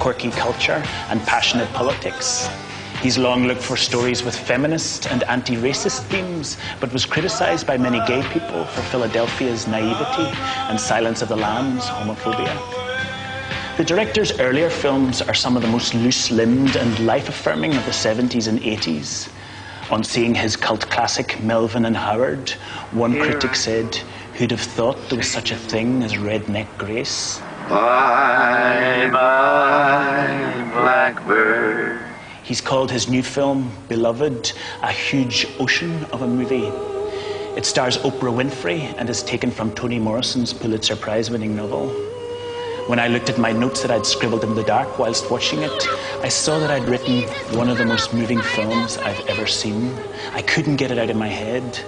quirky culture and passionate politics. He's long looked for stories with feminist and anti-racist themes, but was criticised by many gay people for Philadelphia's naivety and Silence of the Lambs homophobia. The director's earlier films are some of the most loose-limbed and life-affirming of the 70s and 80s. On seeing his cult classic Melvin and Howard, one critic said, "Who'd have thought there was such a thing as redneck grace?" Bye, bye, blackbird. He's called his new film, Beloved, a huge ocean of a movie. It stars Oprah Winfrey and is taken from Toni Morrison's Pulitzer Prize-winning novel. When I looked at my notes that I'd scribbled in the dark whilst watching it, I saw that I'd written one of the most moving films I've ever seen. I couldn't get it out of my head.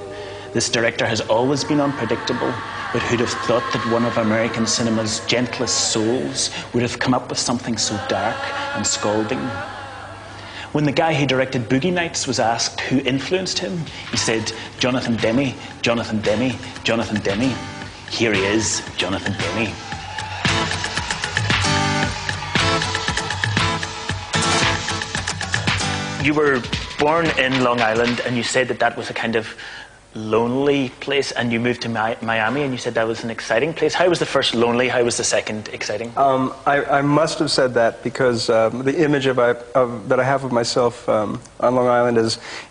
This director has always been unpredictable, but who'd have thought that one of American cinema's gentlest souls would have come up with something so dark and scalding? When the guy who directed Boogie Nights was asked who influenced him, he said, "Jonathan Demme, Jonathan Demme, Jonathan Demme." Here he is, Jonathan Demme. You were born in Long Island, and you said that that was a kind of lonely place, and you moved to Miami, and you said that was an exciting place. How was the first lonely? How was the second exciting? I must have said that because the image that I have of myself on Long Island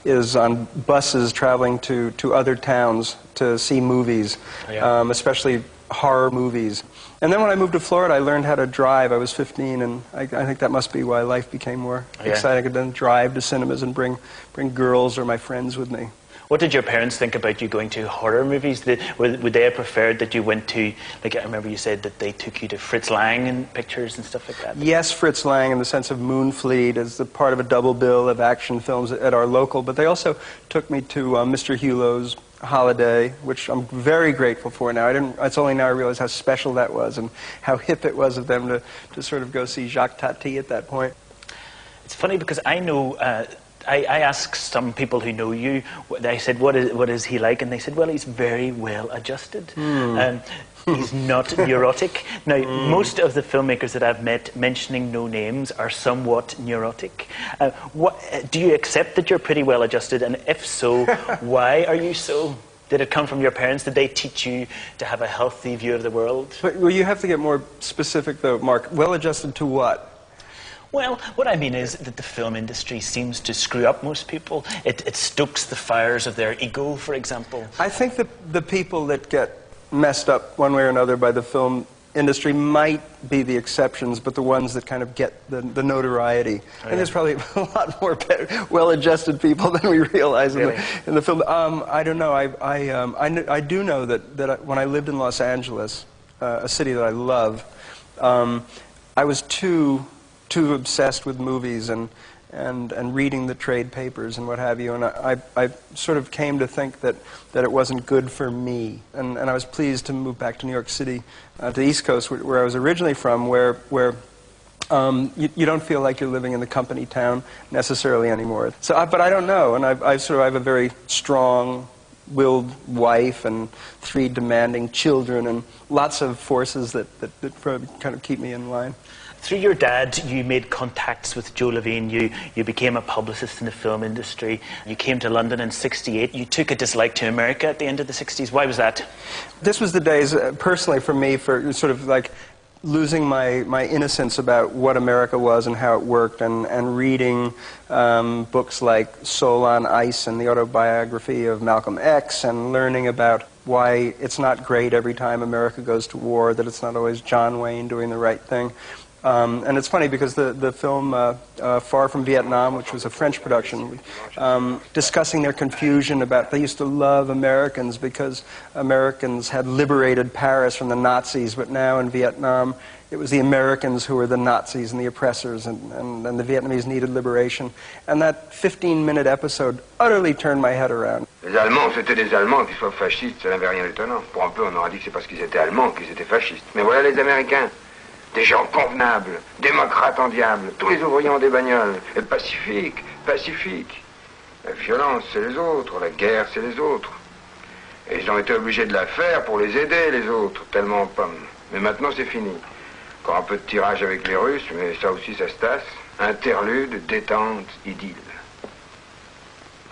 is on buses traveling to other towns to see movies, Oh, yeah. Especially horror movies. And then when I moved to Florida, I learned how to drive. I was 15, and I think that must be why life became more exciting. I could then drive to cinemas and bring girls or my friends with me. What did your parents think about you going to horror movies? Would they have preferred that you went to, like, I remember you said that they took you to Fritz Lang and pictures and stuff like that? Yes, Fritz Lang, in the sense of Moonfleet, as the part of a double bill of action films at our local. But they also took me to Mr. Hulot's Holiday, which I'm very grateful for now. It's only now I realize how special that was and how hip it was of them to sort of go see Jacques Tati at that point. It's funny because I know... I asked some people who know you, I said, what is he like? And they said, well, he's very well adjusted. He's not neurotic. Now, most of the filmmakers that I've met mentioning no names are somewhat neurotic. Do you accept that you're pretty well adjusted? And if so, why are you so? Did it come from your parents? Did they teach you to have a healthy view of the world? Well, you have to get more specific, though, Mark. Well adjusted to what? Well, what I mean is that the film industry seems to screw up most people. It stokes the fires of their ego, for example. I think that the people that get messed up one way or another by the film industry might be the exceptions, but the ones that kind of get the notoriety. Oh, yeah. And there's probably a lot more well-adjusted people than we realize in the film. I don't know. I do know that when I lived in Los Angeles, a city that I love, I was too obsessed with movies and reading the trade papers and what have you, and I sort of came to think that it wasn't good for me, and I was pleased to move back to New York City, to the East Coast, where I was originally from, where you don't feel like you're living in the company town necessarily anymore. So, but I don't know, and I have a very strong-willed wife and 3 demanding children and lots of forces that kind of keep me in line. Through your dad, you made contacts with Joe Levine. You became a publicist in the film industry. You came to London in '68. You took a dislike to America at the end of the '60s. Why was that? This was the days, personally for me, for sort of like losing my innocence about what America was and how it worked, and reading books like Soul on Ice and the autobiography of Malcolm X, and learning about why it's not great every time America goes to war, that it's not always John Wayne doing the right thing. And it's funny because the film Far From Vietnam, which was a French production, discussing their confusion about they used to love Americans because Americans had liberated Paris from the Nazis, but now in Vietnam it was the Americans who were the Nazis and the oppressors, and the Vietnamese needed liberation. And that 15-minute episode utterly turned my head around. Les Allemands, c'était des Allemands, qu'ils soient fascistes, ça n'avait rien d'étonnant. Pour un peu, on aurait dit que c'est parce qu'ils étaient Allemands qu'ils étaient fascistes. Mais voilà les Américains. Des gens convenables, démocrates en diable, tous les ouvriers ont des bagnoles, et pacifiques. La violence, c'est les autres, la guerre, c'est les autres. Et ils ont été obligés de la faire pour les aider, les autres, tellement pommes. Mais maintenant, c'est fini. Encore un peu de tirage avec les Russes, mais ça aussi ça se tasse. Interlude, détente, idylle.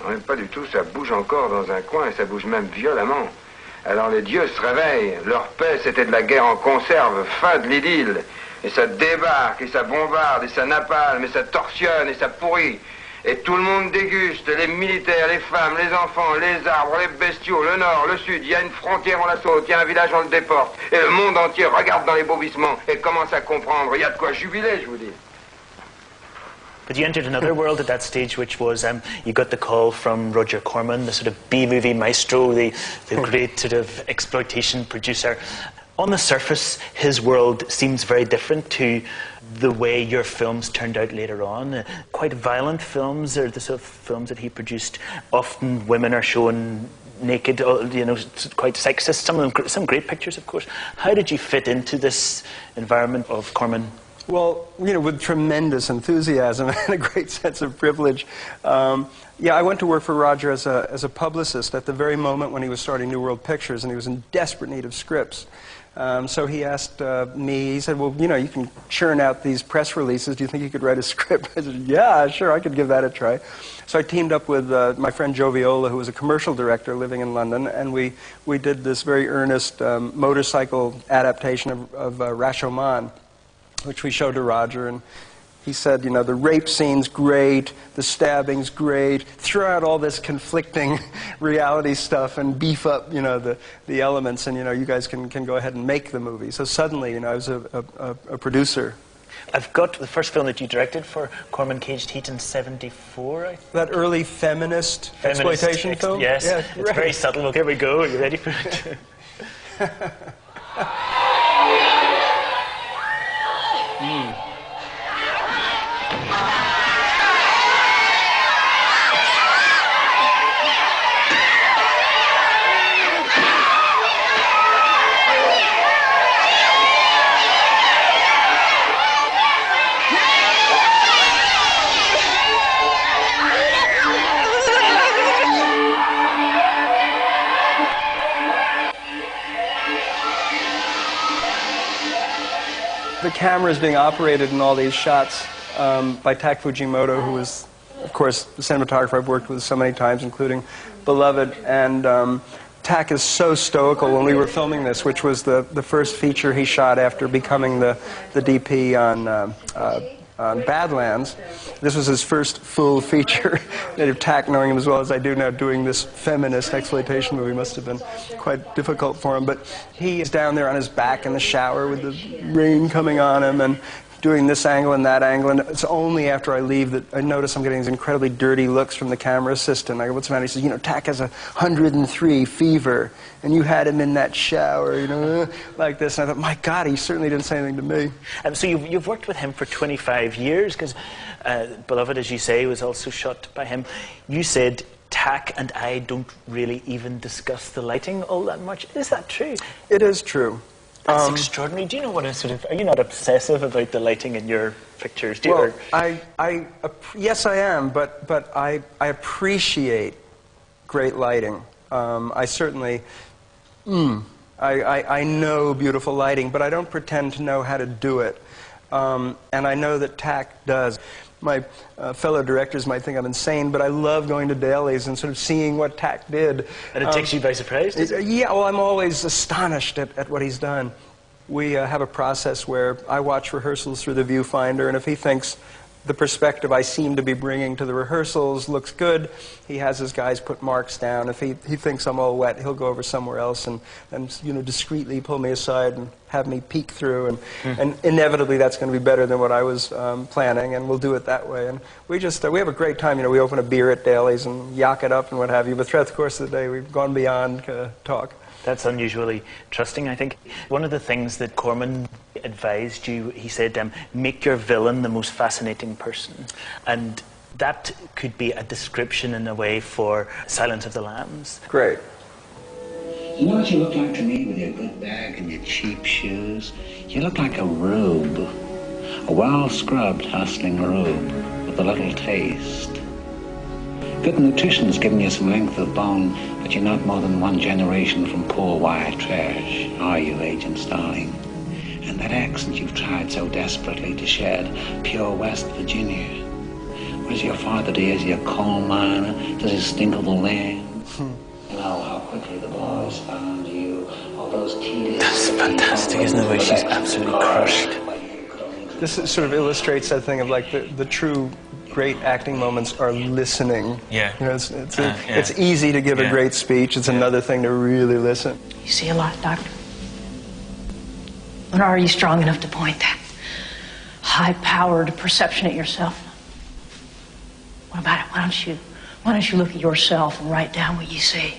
Non, même pas du tout, ça bouge encore dans un coin et ça bouge même violemment. Alors les dieux se réveillent, leur paix c'était de la guerre en conserve, fin de l'idylle. Et ça débarque, et ça bombarde, et ça napalme, et ça torsionne, et ça pourrit. Et tout le monde déguste, les militaires, les femmes, les enfants, les arbres, les bestiaux, le nord, le sud. Il y a une frontière, on la saute, il y a un village, on le déporte. Et le monde entier regarde dans l'ébobissement et commence à comprendre. Il y a de quoi jubiler, je vous dis. But you entered another world at that stage, which was you got the call from Roger Corman, the sort of B-movie maestro, the great sort of exploitation producer. On the surface, his world seems very different to the way your films turned out later on. Quite violent films are the sort of films that he produced. Often women are shown naked, you know, quite sexist. Some great pictures, of course. How did you fit into this environment of Corman? Well, you know, with tremendous enthusiasm and a great sense of privilege. Yeah, I went to work for Roger as a publicist at the very moment when he was starting New World Pictures, and he was in desperate need of scripts. So he asked me, he said, well, you know, you can churn out these press releases. Do you think you could write a script? I said, yeah, sure, I could give that a try. So I teamed up with my friend Joe Viola, who was a commercial director living in London, and we did this very earnest motorcycle adaptation of Rashomon, which we showed to Roger, and he said, you know, the rape scene's great, the stabbing's great, throw out all this conflicting reality stuff and beef up, you know, the elements, and, you know, you guys can go ahead and make the movie. So suddenly, you know, I was a producer. I've got the first film that you directed for Corman, Caged Heat, in '74, I think. That early feminist exploitation film? Yes, yeah, it's right. very subtle. Well, here we go. Are you ready for it? The camera is being operated in all these shots by Tak Fujimoto, who is, of course, the cinematographer I've worked with so many times, including Beloved. And Tak is so stoical. When we were filming this, which was the first feature he shot after becoming the DP on Badlands, this was his first full feature. Native Tak, knowing him as well as I do now, doing this feminist exploitation movie must have been quite difficult for him. But he is down there on his back in the shower with the rain coming on him and doing this angle and that angle, and it's only after I leave that I notice I'm getting these incredibly dirty looks from the camera assistant. I go, what's the matter? He says, you know, Tak has 103 fever, and you had him in that shower, you know, like this. And I thought, my God, he certainly didn't say anything to me. So you've worked with him for 25 years, because Beloved, as you say, was also shot by him. You said, Tak and I don't really even discuss the lighting all that much. Is that true? It is true. That's extraordinary. Do you know what a sort of... Are you not obsessive about the lighting in your pictures? Do you well, yes, I am, but I appreciate great lighting. I certainly... I know beautiful lighting, but I don't pretend to know how to do it. And I know that Tak does. My fellow directors might think I'm insane, but I love going to dailies and sort of seeing what Tak did. And it takes you by surprise? Yeah, well, I'm always astonished at what he's done. We have a process where I watch rehearsals through the viewfinder, and if he thinks the perspective I seem to be bringing to the rehearsals looks good, he has his guys put marks down. If he thinks I'm all wet, he'll go over somewhere else and you know, discreetly pull me aside and have me peek through, and inevitably that's going to be better than what I was planning, and we'll do it that way. And we just we have a great time. You know, we open a beer at dailies and yak it up and what have you, but throughout the course of the day we've gone beyond talk. That's unusually trusting, I think. One of the things that Corman advised you, he said, make your villain the most fascinating person. And that could be a description in a way for Silence of the Lambs. Great. You know what you look like to me with your good bag and your cheap shoes? You look like a rube. A well-scrubbed, hustling rube with a little taste. Good nutrition's giving you some length of bone, but you're not more than one generation from poor wire trash, are you, Agent Starling? And that accent you've tried so desperately to shed, pure West Virginia. What does your father do? Is he a coal miner? Does he stink of the land? You know how quickly the boys found you. All those tedious... That's fantastic, isn't it? Where she's absolutely crushed. This sort of illustrates that thing of like the true great acting moments are listening. Yeah. You know, it's easy to give a great speech. It's another thing to really listen. You see a lot, Doctor. When are you strong enough to point that high-powered perception at yourself? What about it? Why don't you look at yourself and write down what you see?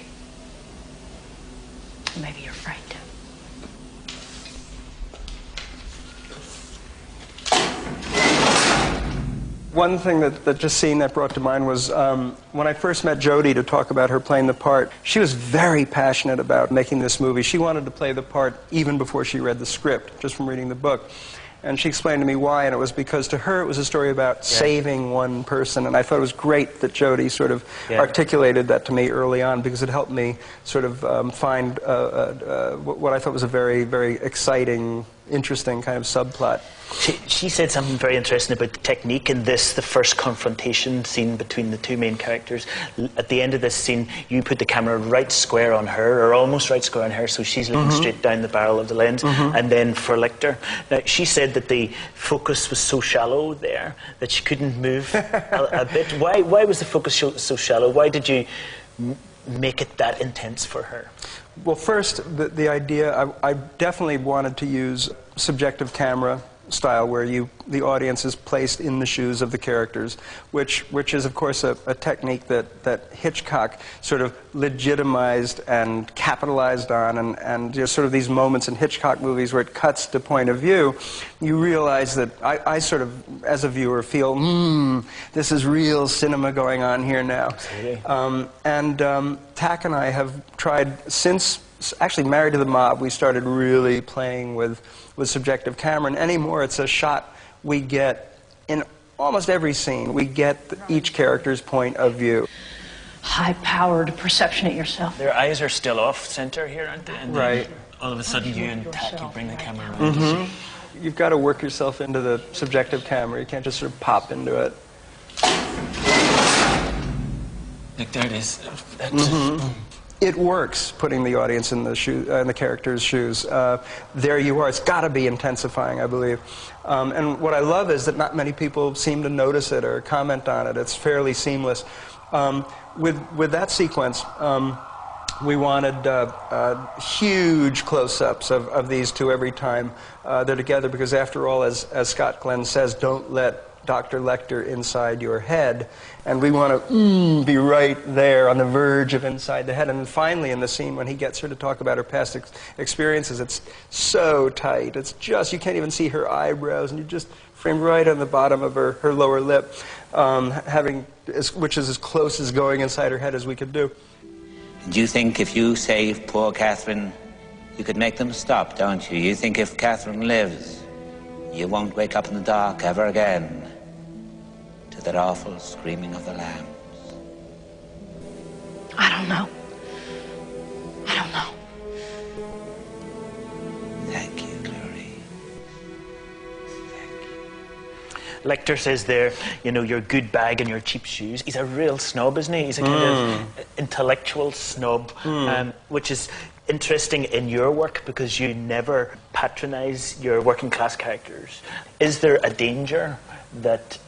Maybe you're afraid to. One thing that just seeing that brought to mind was when I first met Jodie to talk about her playing the part, she was very passionate about making this movie. She wanted to play the part even before she read the script, just from reading the book. And she explained to me why, and it was because to her it was a story about saving one person. And I thought it was great that Jodie sort of articulated that to me early on, because it helped me sort of find what I thought was a very, very exciting, interesting kind of subplot. She said something very interesting about the technique in this, the first confrontation scene between the two main characters. At the end of this scene, you put the camera right square on her, or almost right square on her, so she's looking straight down the barrel of the lens, and then for Lecter. Now, she said that the focus was so shallow there that she couldn't move a bit. Why was the focus so shallow? Why did you make it that intense for her? Well, first, the idea, I definitely wanted to use subjective camera style where the audience is placed in the shoes of the characters, which is of course a technique that Hitchcock sort of legitimized and capitalized on, and just sort of these moments in Hitchcock movies where it cuts to point of view, you realize that I sort of, as a viewer, feel, this is real cinema going on here now. Tack and I have tried since, actually Married to the Mob, we started really playing with subjective camera, and anymore it's a shot we get in almost every scene. We get each character's point of view. High-powered perception at yourself. Their eyes are still off center here, aren't they? And right. All of a sudden you and Tack, you bring the camera around. You've got to work yourself into the subjective camera. You can't just sort of pop into it. Look, there it is. It works, putting the audience in the character's shoes. There you are. It's got to be intensifying, I believe. And what I love is that not many people seem to notice it or comment on it. It's fairly seamless. With that sequence, we wanted huge close-ups of these two every time they're together, because after all, as Scott Glenn says, don't let Dr. Lecter inside your head, and we want to be right there on the verge of inside the head. And then finally in the scene when he gets her to talk about her past experiences, it's so tight. It's just, you can't even see her eyebrows, and you just frame right on the bottom of her lower lip, which is as close as going inside her head as we could do. Do you think if you save poor Catherine, you could make them stop, don't you? You think if Catherine lives, you won't wake up in the dark ever again to that awful screaming of the lambs? I don't know. I don't know. Thank you, Clary. Thank you. Lecter says there, you know, your good bag and your cheap shoes. He's a real snob, isn't he? He's a kind of intellectual snob, which is interesting in your work because you never patronize your working class characters. Is there a danger that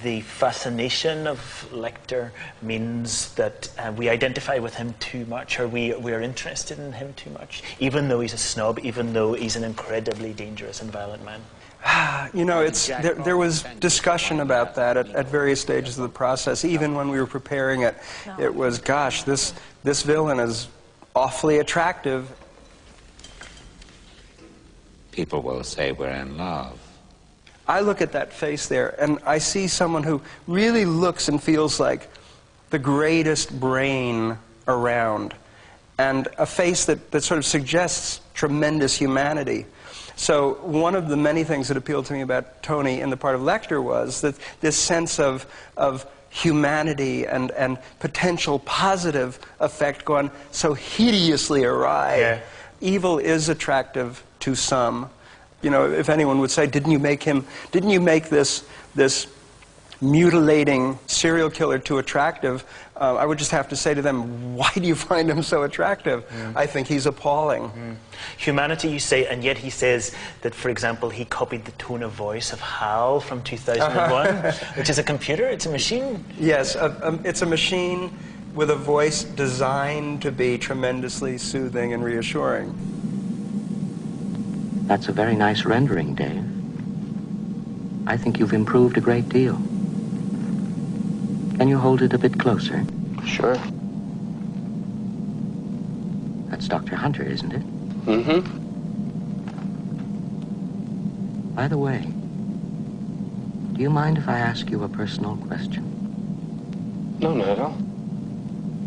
the fascination of Lecter means that we identify with him too much, or we are interested in him too much, even though he's a snob, even though he's an incredibly dangerous and violent man? You know, there was discussion about that at various stages of the process. Even when we were preparing it, it was, gosh, this villain is awfully attractive. People will say we're in love. I look at that face there, and I see someone who really looks and feels like the greatest brain around, and a face that sort of suggests tremendous humanity. So one of the many things that appealed to me about Tony in the part of Lecter was that this sense of humanity and potential positive effect gone so hideously awry. Yeah. Evil is attractive to some, You know, if anyone would say, didn't you make this mutilating serial killer too attractive, I would just have to say to them, why do you find him so attractive? I think he's appalling. Humanity, you say, and yet he says that, for example, he copied the tone of voice of Hal from 2001, which is a computer, it's a machine. Yes, it's a machine with a voice designed to be tremendously soothing and reassuring. That's a very nice rendering, Dave. I think you've improved a great deal. Can you hold it a bit closer? Sure. That's Dr. Hunter, isn't it? Mm-hmm. By the way, do you mind if I ask you a personal question? No, not at all.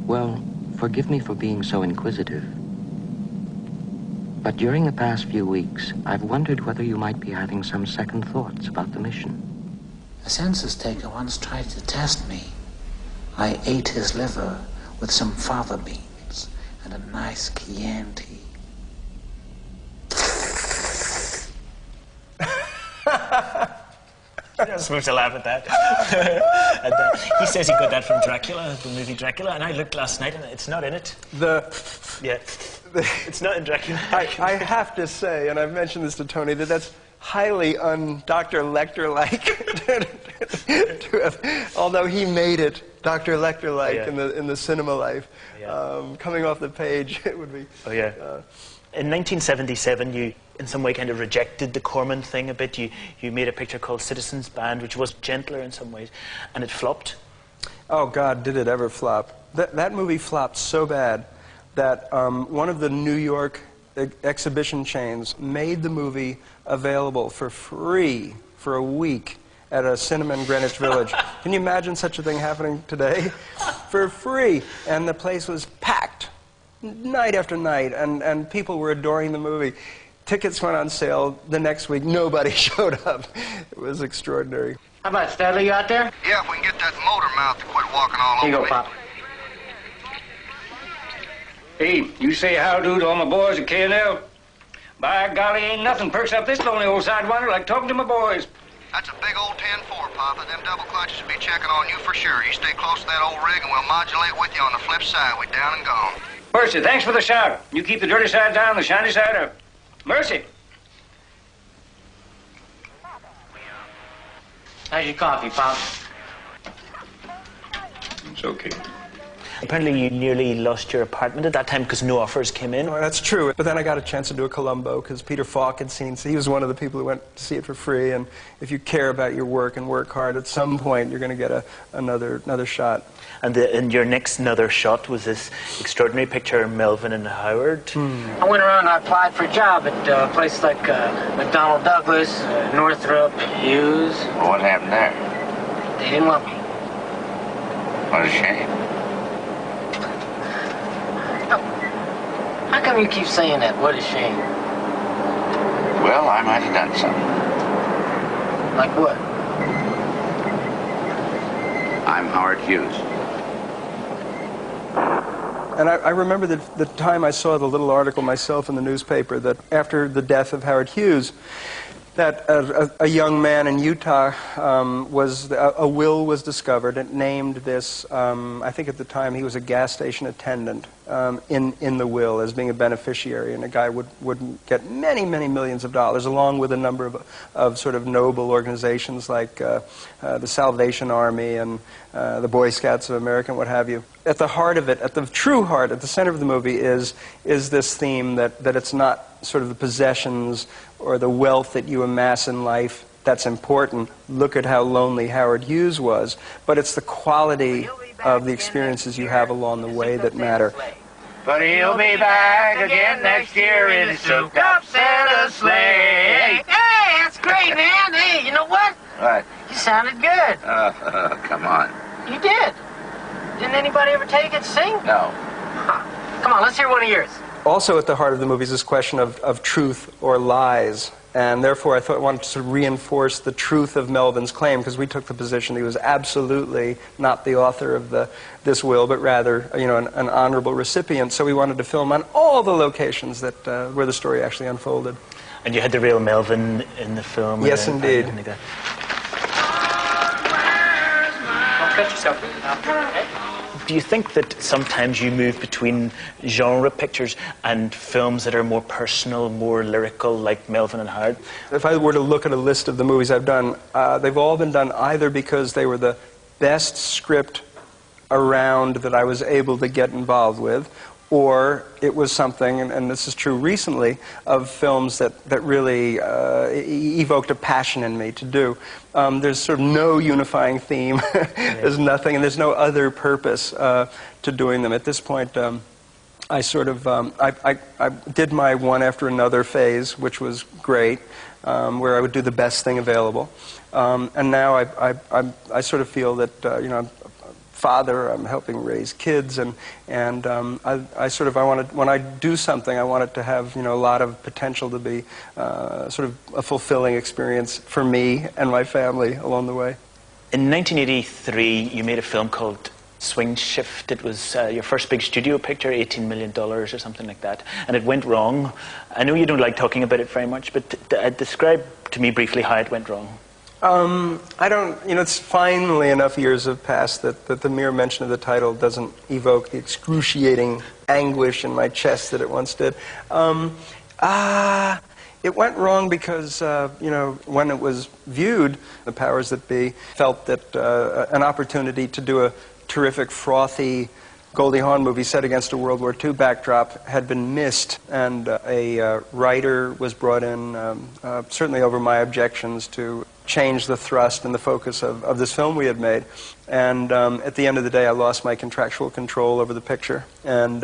Well, forgive me for being so inquisitive. But during the past few weeks, I've wondered whether you might be having some second thoughts about the mission. A census taker once tried to test me. I ate his liver with some fava beans and a nice Chianti. You're not supposed to laugh at that. And, he says he got that from Dracula, the movie Dracula, and I looked last night and it's not in it. Yeah, it's not in Dracula. I have to say, and I've mentioned this to Tony, that's highly un-Dr. Lecter-like. Although he made it Dr. Lecter-like in the cinema life. Coming off the page, it would be... Oh, yeah. In 1977, you, in some way, kind of rejected the Corman thing a bit. You made a picture called Citizens Band, which was gentler in some ways, and it flopped. Oh, God, did it ever flop. That movie flopped so bad that one of the New York exhibition chains made the movie available for free for a week at a cinema in Greenwich Village. Can you imagine such a thing happening today? For free. And the place was packed night after night, and people were adoring the movie. Tickets went on sale the next week. Nobody showed up. It was extraordinary. How about Stanley, you out there? Yeah, if we can get that motor mouth to quit walking all over me. Here you go, Pop. Hey, you say howdo to all my boys at K&L. By golly, ain't nothing perks up this lonely old sidewinder like talking to my boys. That's a big old 10-4, Papa. Them double clutches will be checking on you for sure. You stay close to that old rig and we'll modulate with you on the flip side. We're down and gone. Mercy, thanks for the shout. You keep the dirty side down, the shiny side up. Mercy. How's your coffee, Pop? It's okay. Apparently you nearly lost your apartment at that time because no offers came in. Oh, that's true. But then I got a chance to do a Columbo because Peter Falk had seen, so he was one of the people who went to see it for free. And if you care about your work and work hard, at some point you're going to get another shot. And your next another shot was this extraordinary picture, Melvin and Howard. I went around and I applied for a job at places like McDonnell Douglas, Northrop, Hughes. Well, what happened there? They didn't want me. What a shame. How come you keep saying that? What a shame. Well, I might have done something. Like what? I'm Howard Hughes. And I remember the time I saw the little article myself in the newspaper that after the death of Howard Hughes, that a young man in Utah a will was discovered. It named this, I think at the time he was a gas station attendant in the will as being a beneficiary, and a guy would get many, many millions of dollars, along with a number of sort of noble organizations like the Salvation Army and the Boy Scouts of America and what have you. At the heart of it, at the true heart, at the center of the movie is this theme that it's not sort of the possessions or the wealth that you amass in life that's important. Look at how lonely Howard Hughes was. But it's the quality of the experiences you have along the way that matter. But he'll be back again next year in his souped-up Santa sleigh. Hey, that's great, man. Hey, you know what? What? You sounded good. Come on. You did. Didn't anybody ever tell you could sing? No. Huh. Come on, let's hear one of yours. Also at the heart of the movie is this question of truth or lies. And therefore, I wanted to reinforce the truth of Melvin's claim, because we took the position that he was absolutely not the author of this will, but rather, an honorable recipient. So we wanted to film on all the locations where the story actually unfolded. And you had the real Melvin in the film. Yes, indeed. Like that. Don't cut yourself. Do you think that sometimes you move between genre pictures and films that are more personal, more lyrical, like Melvin and Howard? If I were to look at a list of the movies I've done, they've all been done either because they were the best script around that I was able to get involved with, or it was something, and this is true recently, of films that really evoked a passion in me to do. There's sort of no unifying theme. There's nothing, and there's no other purpose to doing them. At this point, I sort of, I did my one after another phase, which was great, where I would do the best thing available. And now I sort of feel that, you know, I'm father, I'm helping raise kids, and I sort of, I wanted, when I do something, I want it to have, you know, a lot of potential to be sort of a fulfilling experience for me and my family along the way. In 1983, you made a film called Swing Shift. It was your first big studio picture, $18 million or something like that, and it went wrong. I know you don't like talking about it very much, but describe to me briefly how it went wrong. I don't, you know, it's finally enough years have passed that the mere mention of the title doesn't evoke the excruciating anguish in my chest that it once did. It went wrong because, you know, when it was viewed, the powers that be felt that an opportunity to do a terrific, frothy Goldie Hawn movie set against a World War II backdrop had been missed, and a writer was brought in, certainly over my objections, to change the thrust and the focus of this film we had made. And at the end of the day, I lost my contractual control over the picture, and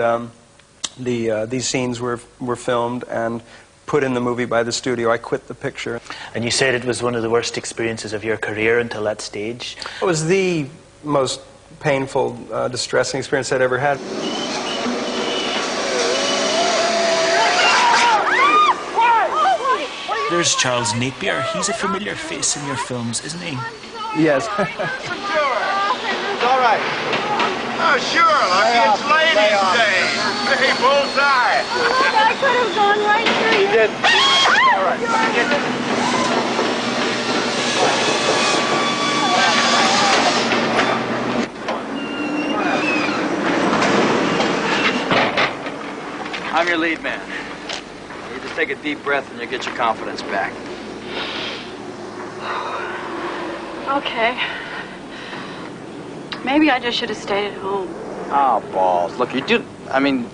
these scenes were filmed and put in the movie by the studio. I quit the picture. And you said it was one of the worst experiences of your career until that stage. It was the most painful, distressing experience I'd ever had. There's Charles Napier. He's a familiar face in your films, isn't he? Yes. It's all right. Oh, sure. Lucky it's ladies' day. Hey, bullseye. I could have gone right through you. You did. All right. I'm your lead man. You just take a deep breath and you get your confidence back. Okay. Maybe I just should have stayed at home. Oh, balls. Look, you do... I mean...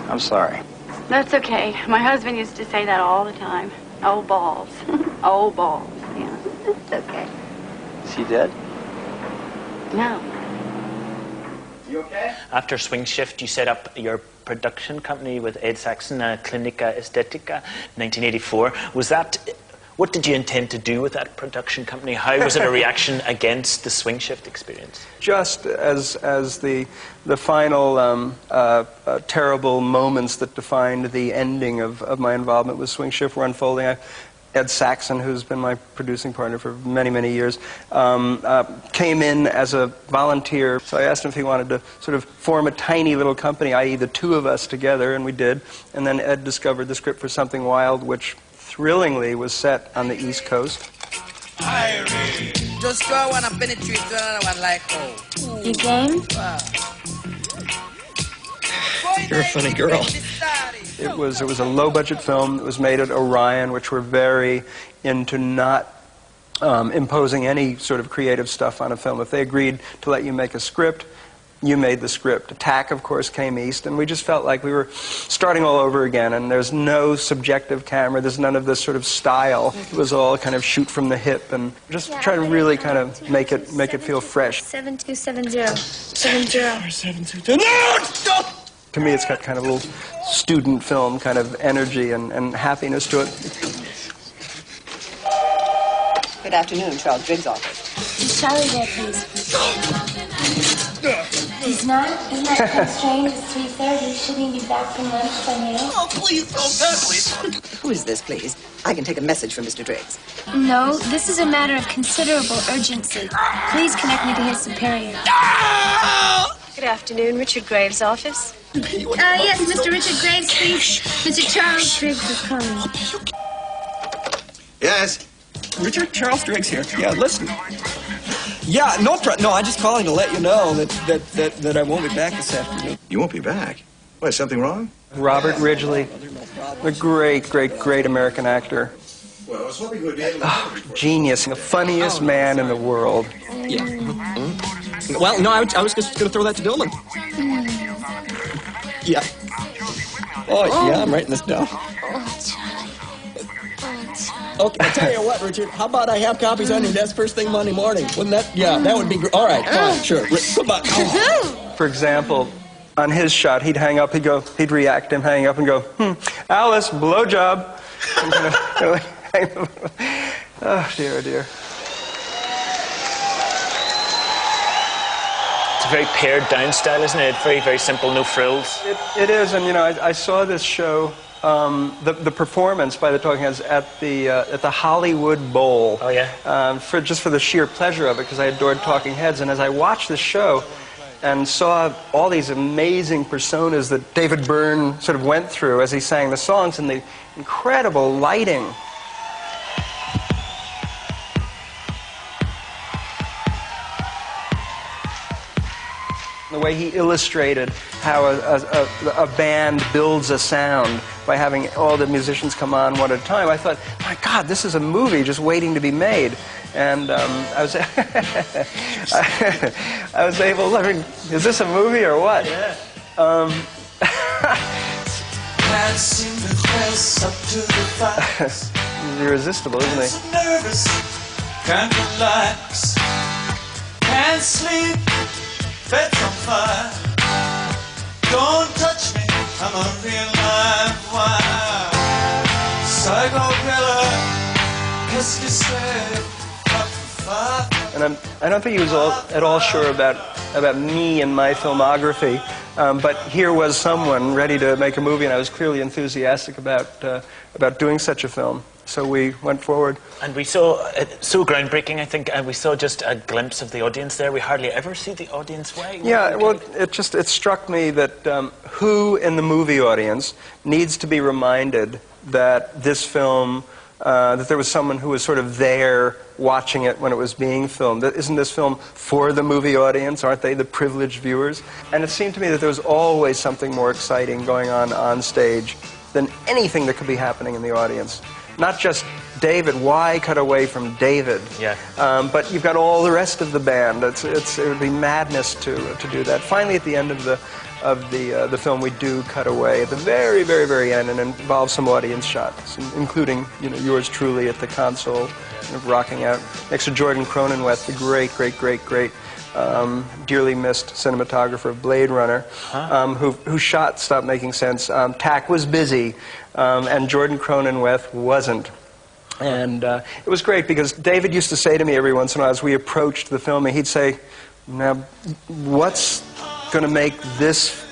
I'm sorry. That's okay. My husband used to say that all the time. Oh, balls. Oh, balls. Yeah, it's okay. Is he dead? No. You okay? After Swing Shift, you set up your production company with Ed Saxon, Clinica Estetica, 1984. Was that... What did you intend to do with that production company? How was it a reaction against the Swing Shift experience? Just as the final terrible moments that defined the ending of my involvement with Swing Shift were unfolding, Ed Saxon, who's been my producing partner for many, many years, came in as a volunteer. So I asked him if he wanted to sort of form a tiny little company, i.e. the two of us together, and we did. And then Ed discovered the script for Something Wild, which thrillingly was set on the East Coast. Just throw one and penetrate to another one like, oh. You game? You're a funny girl. It was a low-budget film. It was made at Orion, which were very into not imposing any sort of creative stuff on a film. If they agreed to let you make a script, you made the script. Attack, of course, came east, and we just felt like we were starting all over again, and there's no subjective camera, there's none of this sort of style. It was all kind of shoot from the hip, and just try to really kind of make it feel fresh. 7270. 70. 72. No! To me, it's got kind of a little student film kind of energy and happiness to it. Good afternoon, Charles Briggs' office. Is Charlie there, please? He's not? Isn't that constrained? It's 3:30. Shouldn't he be back from lunch by now? Oh, please, don't please. Who is this, please? I can take a message from Mr. Driggs. No, this is a matter of considerable urgency. Please connect me to his superior. Good afternoon, Richard Graves' office. Yes, Mr. Richard Graves, please. Mr. Charles Driggs is calling. Yes? Richard, Charles Driggs here. Yeah, listen. Yeah, no, I'm just calling to let you know that I won't be back this afternoon. You won't be back? Why, is something wrong? Robert Ridgely, a great, great, great American actor. Well, I was hoping you would be able to... Oh, genius, the funniest man in the world. Yeah. Well, no, I was just going to throw that to Dillman. Yeah. Oh, yeah, I'm writing this down. Okay, I'll tell you what, Richard. How about I have copies on your desk first thing Monday morning? Wouldn't that? Yeah, that would be great. All right, fine, sure. Goodbye. Oh. For example, on his shot, he'd hang up, he'd react to him hanging up and go, Alice, blowjob. Oh, dear, oh, dear. It's a very pared down style, isn't it? Very, very simple, no frills. It is, and you know, I saw this show, the performance by the Talking Heads at the Hollywood Bowl. Oh yeah. Just for the sheer pleasure of it, because I adored Talking Heads, and as I watched the show and saw all these amazing personas that David Byrne sort of went through as he sang the songs, and the incredible lighting. The way he illustrated how a band builds a sound by having all the musicians come on one at a time. I thought, my God, this is a movie just waiting to be made. And I was, I was able, I mean, is this a movie or what? Yeah. Can't seem to face up to the facts. He's irresistible, isn't he? So nervous, can't relax, can't sleep. Bed's on fire. Don't touch me, I'm a real live wire. Psycho killer, qu'est-ce que c'est? And I don't think he was at all sure about me and my filmography, but here was someone ready to make a movie, and I was clearly enthusiastic about doing such a film. So we went forward. And we saw, so groundbreaking, I think, and we saw just a glimpse of the audience there. We hardly ever see the audience. Why? Yeah, well, it struck me that who in the movie audience needs to be reminded that this film, that there was someone who was sort of there watching it when it was being filmed. Isn't this film for the movie audience? Aren't they the privileged viewers? And it seemed to me that there was always something more exciting going on stage than anything that could be happening in the audience. Not just David. Why cut away from David? Yeah. But you've got all the rest of the band. It would be madness to do that. Finally, at the end of the film, we do cut away at the very, very, very end, and it involves some audience shots, including yours truly at the console, kind of rocking out next to Jordan Cronenweth, the great, great, great, great. Dearly missed cinematographer of Blade Runner, who shot Stop Making Sense. Tack was busy, and Jordan Cronenweth wasn't. And it was great because David used to say to me every once in a while as we approached the filming, he'd say, now, what's going to make this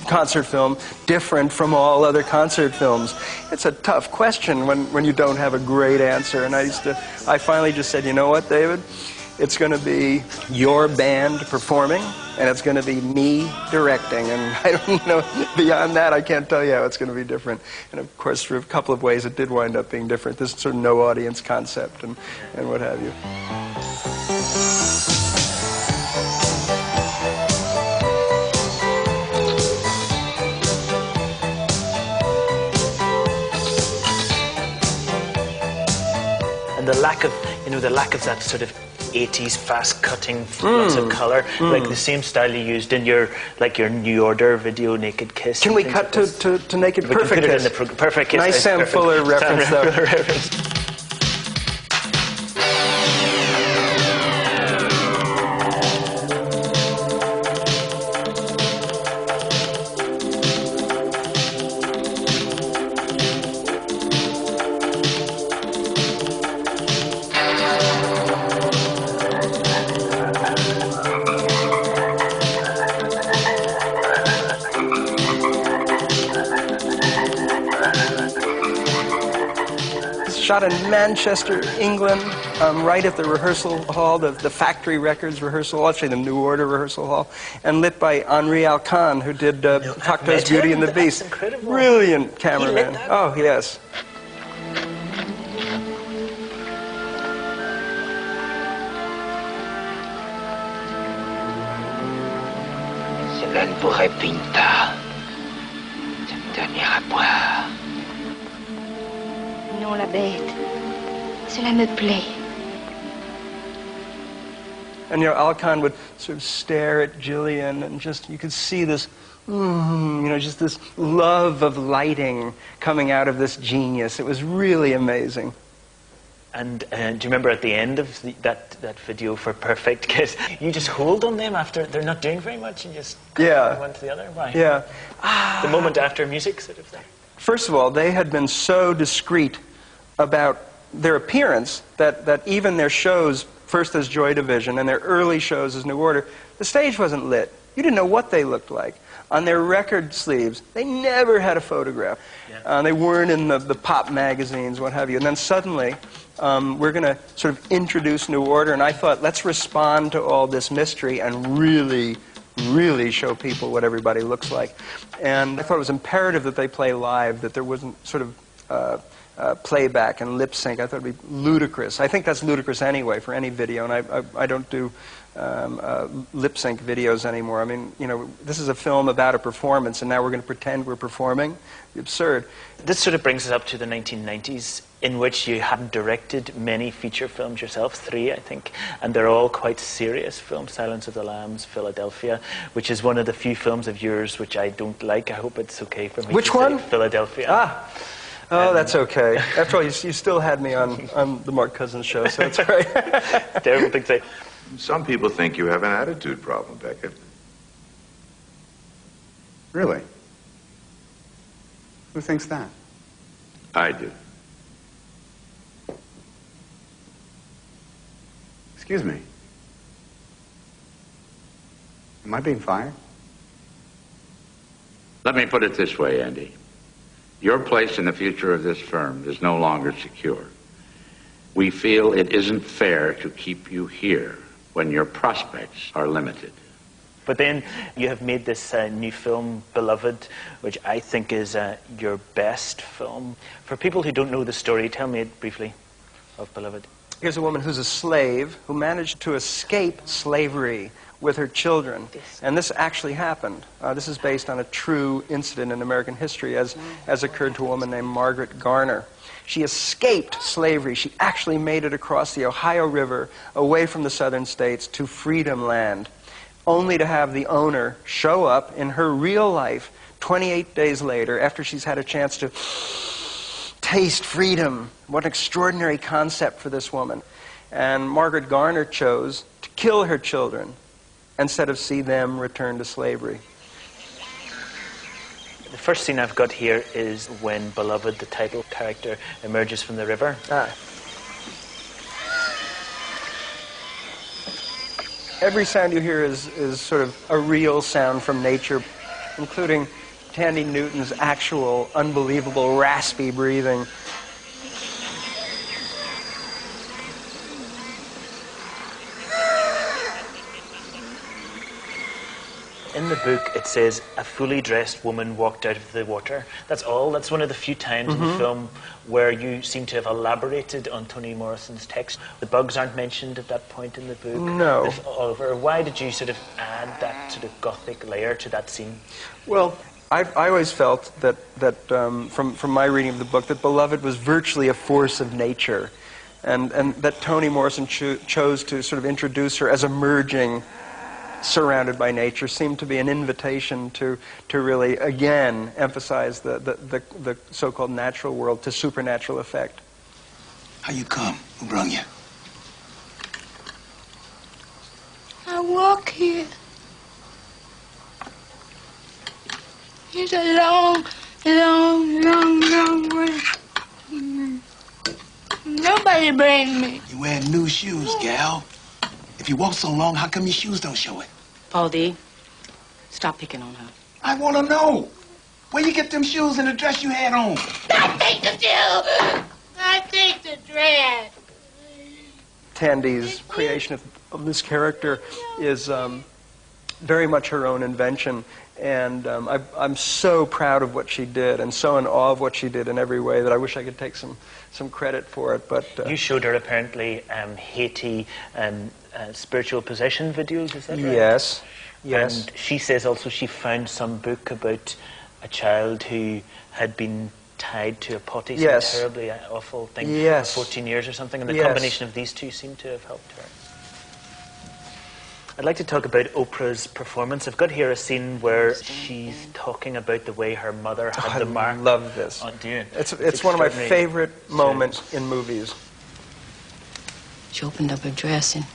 concert film different from all other concert films? It's a tough question when you don't have a great answer. And I finally just said, you know what, David? It's going to be your band performing, and it's going to be me directing. And I don't know, beyond that, I can't tell you how it's going to be different. And of course, for a couple of ways, it did wind up being different. This sort of no audience concept and what have you. And the lack of that sort of 80s fast-cutting, lots of colour, like the same style you used in your New Order video, Naked Kiss. Can we cut to Naked Perfect Kiss? We can put it in the Perfect Kiss. Nice Sam Fuller reference, though. shot in Manchester, England, right at the rehearsal hall, the Factory Records rehearsal hall, actually the New Order rehearsal hall, and lit by Henri Alcan, who did Cocteau's Beauty and the Beast. That's incredible. Brilliant cameraman. He lit that? Oh, yes. Cela ne vous répugne pas. C'est me donner à boire. Non, la bête. Cela me plaît. And, you know, Alcan would sort of stare at Gillian, and just, you could see this, you know, just this love of lighting coming out of this genius. It was really amazing. And do you remember at the end of that video for Perfect Kiss, you just hold on them after they're not doing very much and just Yeah. one to the other? Why? Yeah. The moment after music sort of thing. First of all, they had been so discreet about their appearance that even their shows, first as Joy Division and their early shows as New Order, the stage wasn't lit. You didn't know what they looked like. On their record sleeves, they never had a photograph. Yeah. They weren't in the pop magazines, what have you. And then suddenly, we're going to sort of introduce New Order, and I thought, let's respond to all this mystery and really, really show people what everybody looks like. And I thought it was imperative that they play live, that there wasn't sort of playback and lip sync. I thought it would be ludicrous. I think that's ludicrous anyway for any video, and I don't do lip sync videos anymore. I mean, you know, this is a film about a performance, and now we're going to pretend we're performing. It's absurd. This sort of brings us up to the 1990s, in which you hadn't directed many feature films yourself, 3, I think, and they're all quite serious films. Silence of the Lambs, Philadelphia, which is one of the few films of yours which I don't like. I hope it's okay for me Which to one? say Philadelphia. Ah. Oh, that's okay. After all, you still had me on the Mark Cousins show, so it's great. Terrible thing to say. Some people think you have an attitude problem, Beckett. Really? Who thinks that? I do. Excuse me. Am I being fired? Let me put it this way, Andy. Your place in the future of this firm is no longer secure. We feel it isn't fair to keep you here when your prospects are limited. But then you have made this new film, Beloved, which I think is your best film. For people who don't know the story, tell me it briefly of Beloved. Here's a woman who's a slave who managed to escape slavery with her children. And this actually happened. This is based on a true incident in American history as occurred to a woman named Margaret Garner. She escaped slavery. She actually made it across the Ohio River, away from the southern states, to freedom land, only to have the owner show up in her real life 28 days later, after she's had a chance to taste freedom. What an extraordinary concept for this woman. And Margaret Garner chose to kill her children instead of see them return to slavery. The first scene I've got here is when Beloved, the title character, emerges from the river. Every sound you hear is sort of a real sound from nature, including Tandy Newton's actual, unbelievable, raspy breathing. In the book, it says, a fully dressed woman walked out of the water. That's all. That's one of the few times in the film where you seem to have elaborated on Toni Morrison's text. The bugs aren't mentioned at that point in the book. No. Oliver, why did you sort of add that sort of gothic layer to that scene? Well, I always felt that from my reading of the book, that Beloved was virtually a force of nature, and that Toni Morrison chose to sort of introduce her as emerging, surrounded by nature, seemed to be an invitation to really, again, emphasize the so-called natural world to supernatural effect. How you come? Who brung you? I walk here. It's a long, long, long, long way. Nobody bring me. You wearing new shoes, gal. If you walk so long, how come your shoes don't show it? Paul D., stop picking on her. I want to know. Where you get them shoes and the dress you had on? I take the shoe. I take the Mr. Dredd. Tandy's creation of this character is very much her own invention, and I'm so proud of what she did and so in awe of what she did in every way that I wish I could take some credit for it. But you showed her apparently Haiti spiritual possession videos, is that right? Yes, yes. And she says also she found some book about a child who had been tied to a potty, some terribly awful thing, for 14 years or something, and the combination of these two seemed to have helped her. I'd like to talk about Oprah's performance. I've got here a scene where she's talking about the way her mother had the mark. I love this. On Dune. It's one of my favorite moments in movies. She opened up her dress and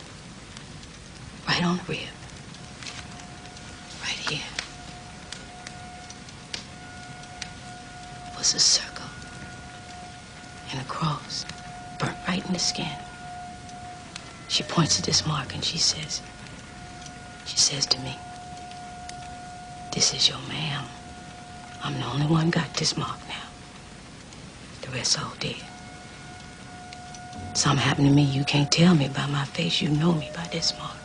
right on the rib. Right here. Was a circle and a cross burnt right in the skin. She points at this mark and she says to me, "This is your ma'am. I'm the only one got this mark now. The rest all dead. Something happened to me you can't tell me by my face. You know me by this mark."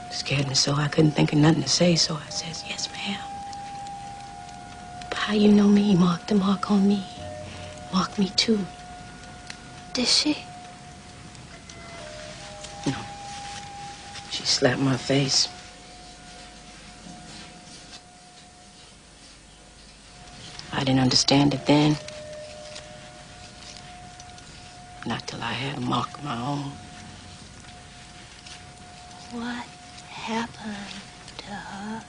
It scared me so I couldn't think of nothing to say, so I says, "Yes, ma'am. But how you know me? Mark the mark on me. Mark me too." Did she? No. She slapped my face. I didn't understand it then. Not till I had a mark of my own. What happened to her?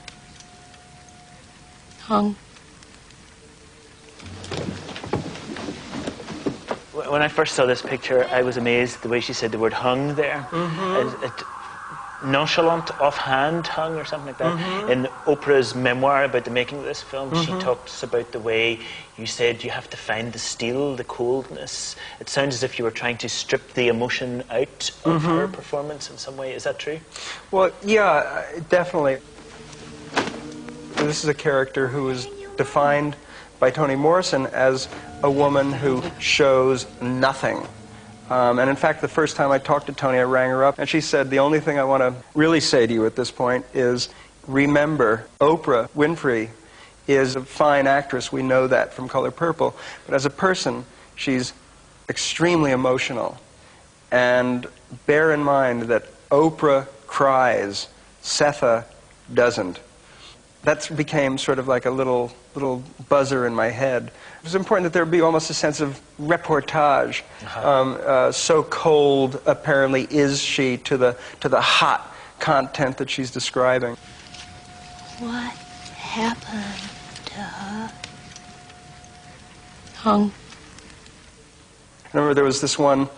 Hung. When I first saw this picture, I was amazed the way she said the word hung there. Nonchalant, offhand hung or something like that. In Oprah's memoir about the making of this film, she talks about the way you said you have to find the steel, the coldness. It sounds as if you were trying to strip the emotion out of her performance in some way. Is that true? Well, yeah, definitely. This is a character who is defined by Toni Morrison as a woman who shows nothing. And in fact, the first time I talked to Toni, I rang her up, and she said, "The only thing I want to really say to you at this point is, remember, Oprah Winfrey is a fine actress. We know that from Color Purple. But as a person, she's extremely emotional. And bear in mind that Oprah cries, Setha doesn't." That became sort of like a little buzzer in my head. It was important that there be almost a sense of reportage. So cold, apparently, is she to the hot content that she's describing. What happened to her? Hung. I remember there was this one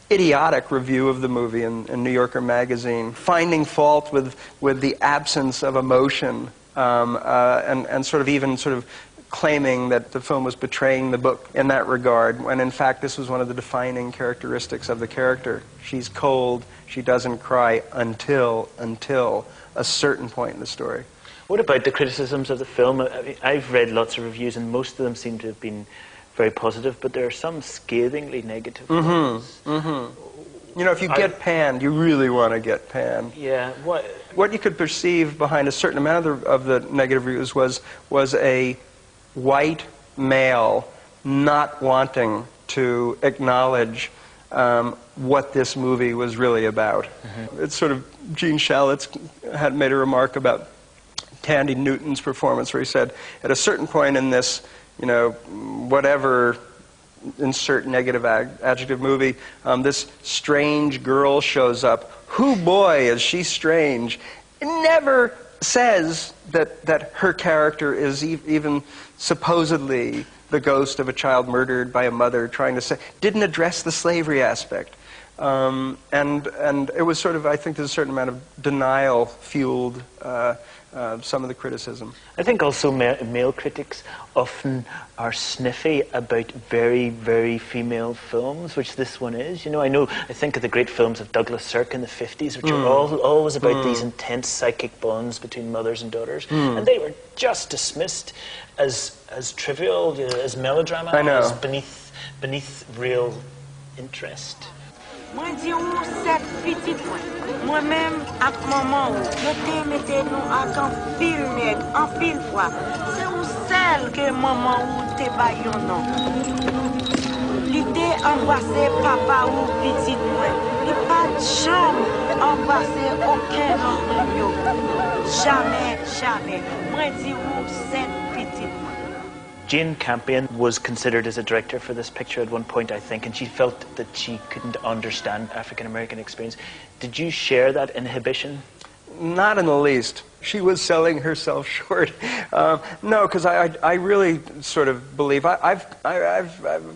idiotic review of the movie in New Yorker magazine, finding fault with the absence of emotion, and sort of claiming that the film was betraying the book in that regard, when in fact this was one of the defining characteristics of the character. She's cold, she doesn't cry until a certain point in the story. What about the criticisms of the film? I've read lots of reviews and most of them seem to have been very positive, but there are some scathingly negative ones. You know, if you get panned, you really want to get panned. Yeah. What you could perceive behind a certain amount of the negative reviews was a white male not wanting to acknowledge what this movie was really about. It's sort of, Gene Shalit had made a remark about Tandy Newton's performance where he said, at a certain point in this, you know, whatever, insert negative adjective movie, this strange girl shows up. Hoo boy, is she strange. It never says that her character is even supposedly the ghost of a child murdered by a mother trying to say, didn't address the slavery aspect. And it was sort of, I think there's a certain amount of denial fueled some of the criticism. I think also male critics often are sniffy about very, very female films, which this one is. You know, I think of the great films of Douglas Sirk in the 50s, which are always about these intense psychic bonds between mothers and daughters, and they were just dismissed as trivial, you know, as melodrama, as beneath beneath real interest. Moi dis ou cette petite moi-même avec maman je t'ai metté nous en pile fois c'est ou celle que maman ou te baillon non l'idée embrasser papa ou petite moi il pas jamais embrasser aucun autre jamais moi dis ou cette petite Jane Campion was considered as a director for this picture at one point, I think, and she felt that she couldn't understand African-American experience. Did you share that inhibition? Not in the least. She was selling herself short. No, because I really sort of believe I've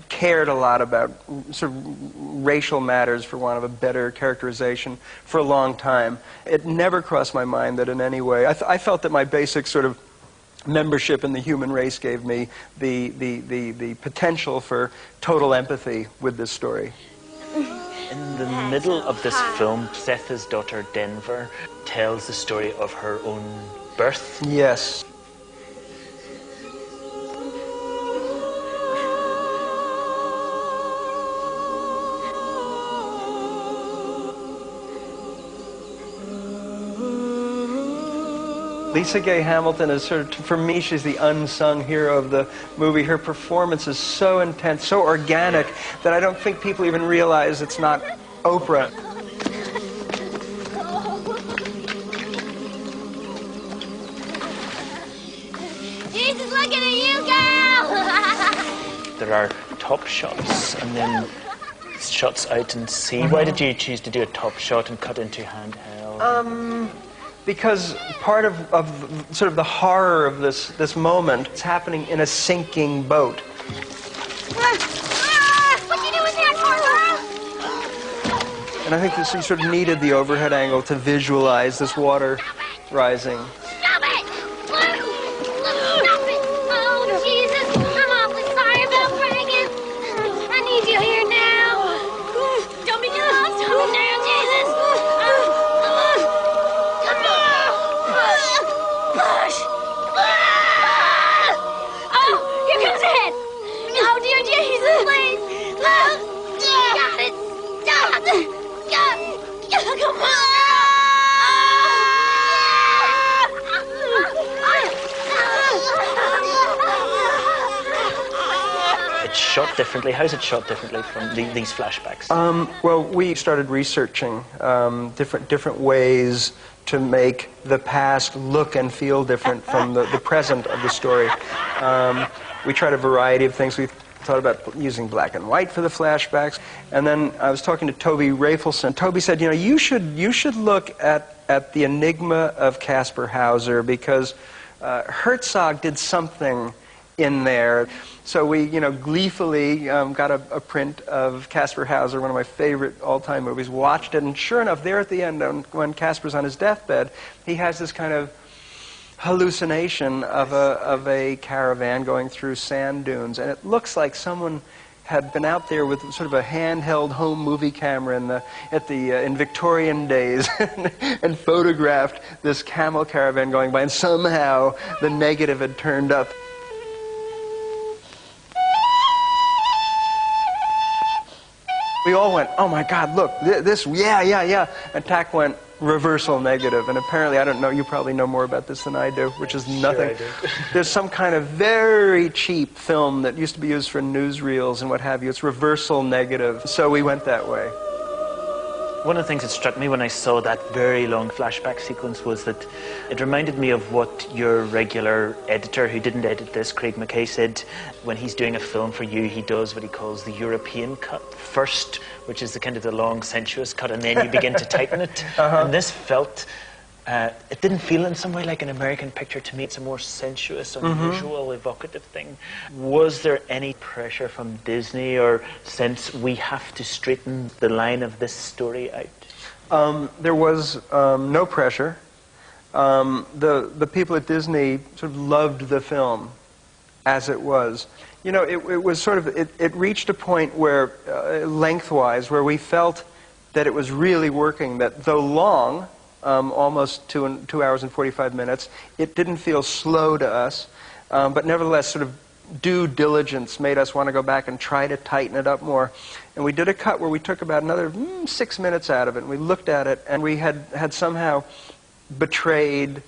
cared a lot about sort of racial matters, for want of a better characterization, for a long time. It never crossed my mind that in any way I felt that my basic sort of membership in the human race gave me the potential for total empathy with this story. In the middle of this film, Seth's daughter Denver tells the story of her own birth. Yes. Lisa Gay Hamilton is sort of, for me, she's the unsung hero of the movie. Her performance is so intense, so organic, that I don't think people even realize it's not Oprah. Jesus looking at you, girl! There are top shots and then shots out in sea. Why did you choose to do a top shot and cut into handheld? Because part of sort of the horror of this moment, it's happening in a sinking boat. What you doing that for, girl? And I think this, you sort of needed the overhead angle to visualize this water rising. Stop it! Stop it! Oh, Jesus! I'm awfully sorry about bragging. I need you here now. Don't be down, Jesus! Push! Oh, here comes ahead! Oh, dear Jesus, please! Got it! Stop! Come on! It's shot differently. How's it shot differently from these flashbacks? Well, we started researching different ways to make the past look and feel different from the present of the story. We tried a variety of things. We thought about using black and white for the flashbacks. And then I was talking to Toby Rafelson. Toby said, you know, you should look at the enigma of Caspar Hauser, because Herzog did something in there. So we, gleefully got a print of Caspar Hauser, one of my favorite all-time movies, watched it, and sure enough, there at the end, when Caspar's on his deathbed, he has this kind of hallucination of a caravan going through sand dunes, and it looks like someone had been out there with sort of a handheld home movie camera in Victorian days and photographed this camel caravan going by, and somehow the negative had turned up. We all went, oh my God, look, this, yeah. And Tack went, reversal negative. And apparently, I don't know, you probably know more about this than I do, which is nothing. Sure I do. There's some kind of very cheap film that used to be used for newsreels and what have you. It's reversal negative. So we went that way. One of the things that struck me when I saw that very long flashback sequence was that it reminded me of what your regular editor, who didn't edit this, Craig McKay, said when he's doing a film for you, he does what he calls the European cut first, which is the kind of the long, sensuous cut, and then you begin to tighten it. And this felt, it didn't feel in some way like an American picture to me. It's a more sensuous, unusual, evocative thing. Was there any pressure from Disney or sense we have to straighten the line of this story out? There was no pressure. The people at Disney sort of loved the film as it was. You know, it was sort of, it reached a point where, lengthwise, where we felt that it was really working, that though long, almost 2 hours and 45 minutes, it didn't feel slow to us, but nevertheless sort of due diligence made us want to go back and try to tighten it up more. And we did a cut where we took about another 6 minutes out of it, and we looked at it, and we had somehow betrayed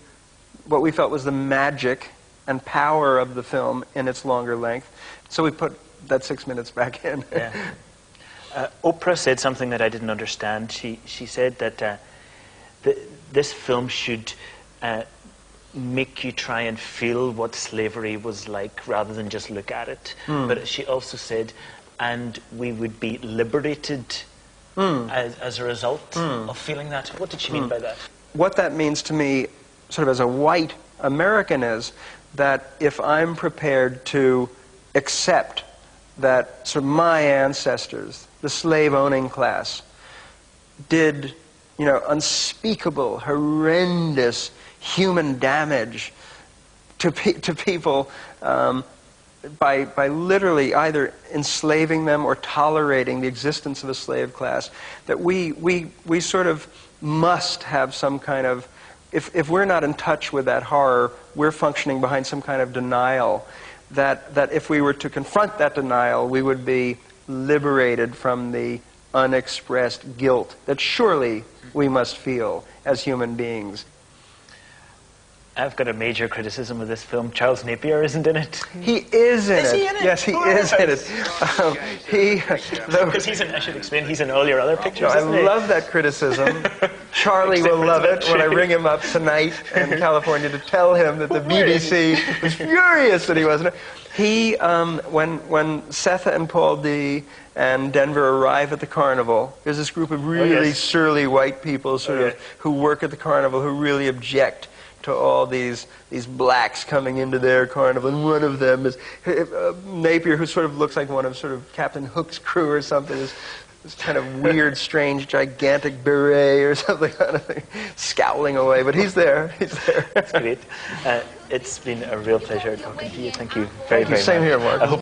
what we felt was the magic and power of the film in its longer length. So we put that 6 minutes back in. Yeah. Oprah said something that I didn't understand. She said that this film should make you try and feel what slavery was like rather than just look at it. But she also said, and we would be liberated as a result of feeling that. What did she mean by that? What that means to me, sort of as a white American, is that if I'm prepared to accept that sort of my ancestors, the slave-owning class, did, you know, unspeakable, horrendous human damage to people by literally either enslaving them or tolerating the existence of a slave class, that we sort of must have some kind of, if we're not in touch with that horror, we're functioning behind some kind of denial, that if we were to confront that denial, we would be liberated from the unexpressed guilt that surely we must feel as human beings. I've got a major criticism of this film. Charles Napier isn't in it. He is in it. Is he in it? Yes, he is in it. Because I should explain, he's in all your other pictures, I isn't he? love that criticism. Charlie will love it when I ring him up tonight in California to tell him that the BBC was furious that he wasn't. He, when Setha and Paul D. and Denver arrive at the carnival, there's this group of really surly white people who work at the carnival who really object to all these blacks coming into their carnival, and one of them is Napier, who sort of looks like one of sort of Captain Hook's crew or something, this kind of weird, strange, gigantic beret or something kind of thing, scowling away, but he's there. He's there. That's great. It's been a real pleasure talking to you. Thank you very, very much. Same here, Mark.